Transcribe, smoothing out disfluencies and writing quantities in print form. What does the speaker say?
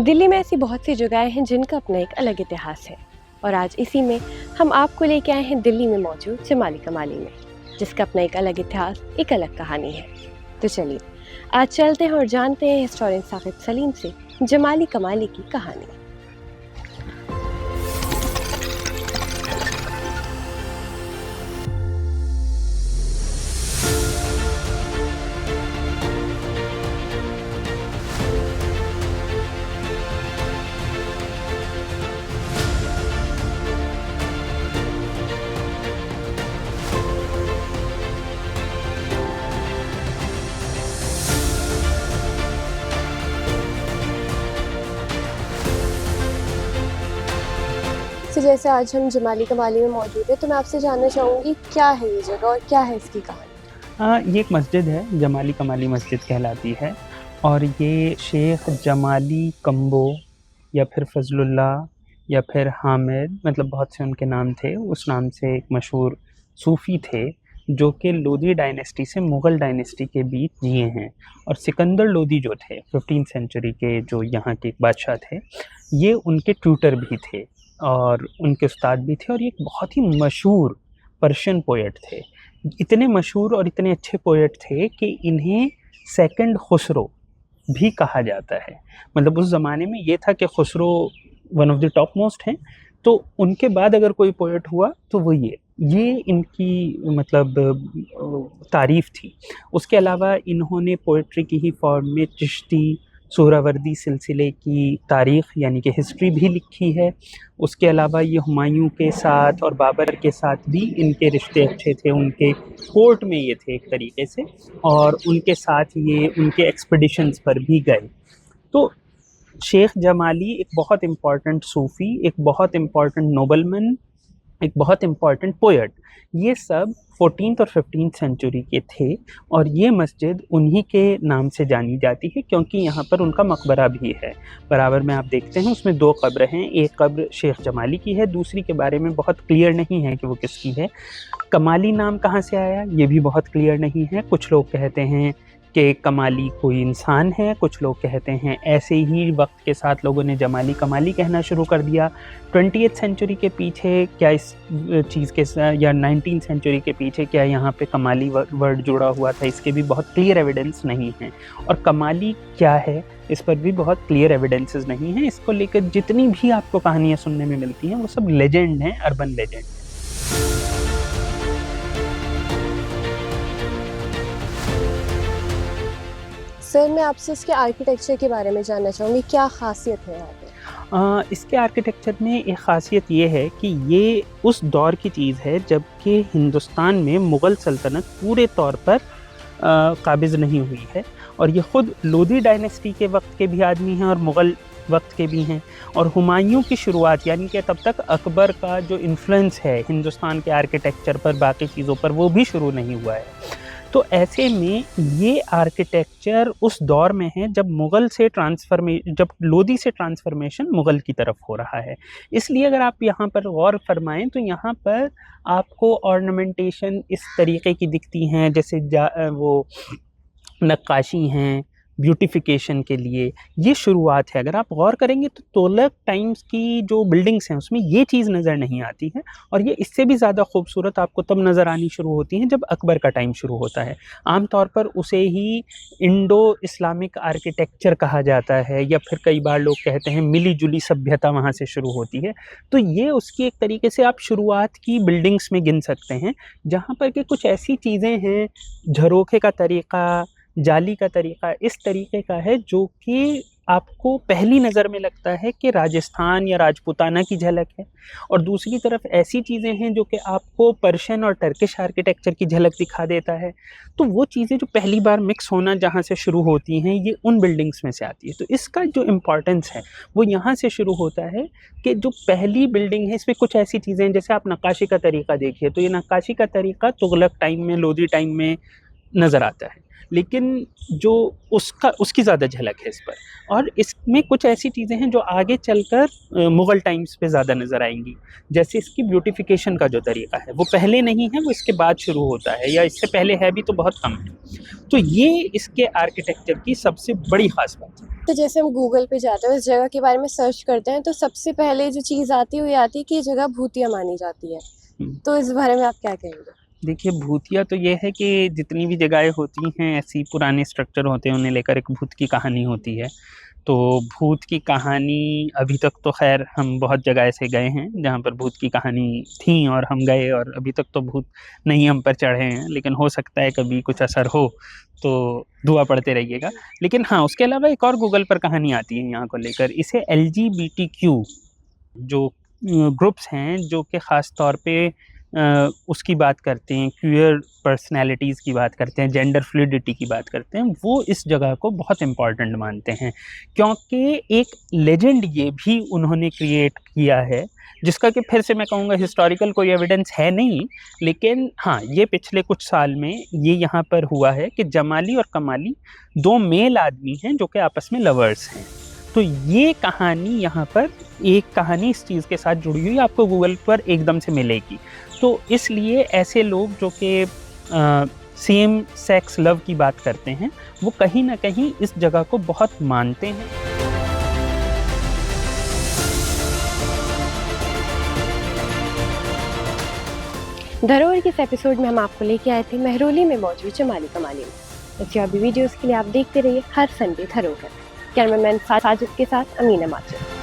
दिल्ली में ऐसी बहुत सी जगहें हैं जिनका अपना एक अलग इतिहास है और आज इसी में हम आपको लेके आए हैं दिल्ली में मौजूद जमाली कमाली में, जिसका अपना एक अलग इतिहास, एक अलग कहानी है। तो चलिए आज चलते हैं और जानते हैं हिस्टोरियन साकिब सलीम से जमाली कमाली की कहानी। तो जैसे आज हम जमाली कमाली में मौजूद है, तो मैं आपसे जानना चाहूँगी क्या है ये जगह और क्या है इसकी कहानी। ये एक मस्जिद है, जमाली कमाली मस्जिद कहलाती है और ये शेख जमाली कम्बो या फिर फजलुल्लाह या फिर हामिद, मतलब बहुत से उनके नाम थे। उस नाम से एक मशहूर सूफ़ी थे जो कि लोदी डायनेस्टी से मुग़ल डायनेस्टी के बीच जिए हैं। और सिकंदर लोदी जो थे 15th सेंचुरी के, जो यहाँ के बादशाह थे, ये उनके ट्यूटर भी थे और उनके उस्ताद भी थे और ये एक बहुत ही मशहूर पर्शियन पोएट थे। इतने मशहूर और इतने अच्छे पोएट थे कि इन्हें सेकंड खुसरो भी कहा जाता है। मतलब उस ज़माने में ये था कि Khusro one of the top most हैं, तो उनके बाद अगर कोई पोएट हुआ तो वो ये इनकी मतलब तारीफ़ थी। उसके अलावा इन्होंने पोएट्री की ही फॉर्म में चिश्ती, सोहरावर्दी सिलसिले की तारीख़ यानी कि हिस्ट्री भी लिखी है। उसके अलावा ये हुमायूं के साथ और बाबर के साथ भी इनके रिश्ते अच्छे थे, उनके कोर्ट में ये थे एक तरीके से, और उनके साथ ये उनके एक्सपीडिशंस पर भी गए। तो शेख जमाली एक बहुत इम्पॉर्टेंट सूफ़ी, एक बहुत इम्पॉर्टेंट नोबलमैन, एक बहुत इम्पॉर्टेंट पोएट, ये सब 14th और 15th सेंचुरी के थे। और ये मस्जिद उन्हीं के नाम से जानी जाती है क्योंकि यहाँ पर उनका मकबरा भी है। बराबर में आप देखते हैं उसमें 2 कब्र हैं, एक कब्र शेख जमाली की है, दूसरी के बारे में बहुत क्लियर नहीं है कि वो किसकी है। कमाली नाम कहाँ से आया ये भी बहुत क्लियर नहीं है। कुछ लोग कहते हैं कि कमाली कोई इंसान है, कुछ लोग कहते हैं ऐसे ही वक्त के साथ लोगों ने जमाली कमाली कहना शुरू कर दिया। 20th सेंचुरी के पीछे क्या इस चीज़ के या 19th सेंचुरी के पीछे क्या यहाँ पे कमाली वर्ड जुड़ा हुआ था, इसके भी बहुत क्लियर एविडेंस नहीं है। और कमाली क्या है इस पर भी बहुत क्लियर एविडेंसेस नहीं हैं। इसको लेकर जितनी भी आपको कहानियाँ सुनने में मिलती हैं वो सब लेजेंड हैं, अर्बन लेजेंड। सर, मैं आपसे इसके आर्किटेक्चर के बारे में जानना चाहूँगी, क्या खासियत है यहाँ पे? इसके आर्किटेक्चर में एक ख़ासियत ये है कि ये उस दौर की चीज़ है जबकि हिंदुस्तान में मुग़ल सल्तनत पूरे तौर पर काबिज़ नहीं हुई है। और ये ख़ुद लोदी डायनेस्टी के वक्त के भी आदमी हैं और मुग़ल वक्त के भी हैं। और हुमायूं की शुरुआत यानी कि तब तक अकबर का जो इन्फ्लुएंस है हिंदुस्तान के आर्किटेक्चर पर, बाकी चीज़ों पर, वो भी शुरू नहीं हुआ है। तो ऐसे में ये आर्किटेक्चर उस दौर में है जब जब लोदी से ट्रांसफॉर्मेशन मुग़ल की तरफ हो रहा है। इसलिए अगर आप यहाँ पर गौर फरमाएं तो यहाँ पर आपको ऑर्नामेंटेशन इस तरीके की दिखती हैं, जैसे वो नक्काशी हैं ब्यूटिफिकेशन के लिए। ये शुरुआत है। अगर आप गौर करेंगे तो तुगलक टाइम्स की जो बिल्डिंग्स हैं उसमें ये चीज़ नज़र नहीं आती है और ये इससे भी ज़्यादा खूबसूरत आपको तब नज़र आनी शुरू होती हैं जब अकबर का टाइम शुरू होता है। आम तौर पर उसे ही इंडो इस्लामिक आर्किटेक्चर कहा जाता है या फिर कई बार लोग कहते हैं मिली जुली सभ्यता वहाँ से शुरू होती है। तो ये उसकी एक तरीके से आप शुरुआत की बिल्डिंग्स में गिन सकते हैं जहाँ पर कि कुछ ऐसी चीज़ें हैं, झरोखे का तरीक़ा, जाली का तरीक़ा इस तरीके का है जो कि आपको पहली नज़र में लगता है कि राजस्थान या राजपूताना की झलक है। और दूसरी तरफ ऐसी चीज़ें हैं जो कि आपको पर्शियन और टर्किश आर्किटेक्चर की झलक दिखा देता है। तो वो चीज़ें जो पहली बार मिक्स होना जहाँ से शुरू होती हैं ये उन बिल्डिंग्स में से आती है। तो इसका जो इम्पॉर्टेंस है वो यहाँ से शुरू होता है कि जो पहली बिल्डिंग है इसमें कुछ ऐसी चीज़ें हैं, जैसे आप नक्काशी का तरीक़ा देखिए तो ये नक्काशी का तरीक़ा तुगलक टाइम में, लोदी टाइम में नज़र आता है। लेकिन जो उसकी ज़्यादा झलक है इस पर। और इसमें कुछ ऐसी चीज़ें हैं जो आगे चलकर मुग़ल टाइम्स पे ज़्यादा नज़र आएंगी। जैसे इसकी ब्यूटिफिकेशन का जो तरीका है वो पहले नहीं है, वो इसके बाद शुरू होता है, या इससे पहले है भी तो बहुत कम है। तो ये इसके आर्किटेक्चर की सबसे बड़ी ख़ास बात है। तो जैसे हम गूगल पे जाते हैं, उस जगह के बारे में सर्च करते हैं, तो सबसे पहले जो चीज़ आती है वो ये आती है कि ये जगह भूतिया मानी जाती है। तो इस बारे में आप क्या कहेंगे? देखिए, भूतिया तो ये है कि जितनी भी जगहें होती हैं, ऐसी पुराने स्ट्रक्चर होते हैं, उन्हें लेकर एक भूत की कहानी होती है। तो भूत की कहानी अभी तक तो ख़ैर हम बहुत जगह ऐसे गए हैं जहाँ पर भूत की कहानी थी और हम गए, और अभी तक तो भूत नहीं हम पर चढ़े हैं, लेकिन हो सकता है कभी कुछ असर हो, तो दुआ पढ़ते रहिएगा। लेकिन हाँ, उसके अलावा एक और गूगल पर कहानी आती है यहाँ को लेकर। इसे LGBTQ जो ग्रुप्स हैं, जो कि ख़ास तौर पे उसकी बात करते हैं, क्यूयर पर्सनैलिटीज़ की बात करते हैं, जेंडर फ्लूइडिटी की बात करते हैं, वो इस जगह को बहुत इम्पॉर्टेंट मानते हैं। क्योंकि एक लेजेंड ये भी उन्होंने क्रिएट किया है, जिसका कि फिर से मैं कहूँगा हिस्टोरिकल कोई एविडेंस है नहीं, लेकिन हाँ, ये पिछले कुछ साल में ये यहाँ पर हुआ है कि जमाली और कमाली 2 मेल आदमी हैं जो कि आपस में लवर्स हैं। तो ये कहानी यहाँ पर, एक कहानी इस चीज़ के साथ जुड़ी हुई आपको गूगल पर एकदम से मिलेगी। तो इसलिए ऐसे लोग जो कि सेम सेक्स लव की बात करते हैं, वो कहीं ना कहीं इस जगह को बहुत मानते हैं। धरोहर के इस एपिसोड में हम आपको लेके आए थे महरौली में मौजूद जमाली कमाली में। ऐसे अभी वीडियोस के लिए आप देखते रहिए हर संडे धरोहर। कैमरामैन साजिद के साथ अमीना माचिद।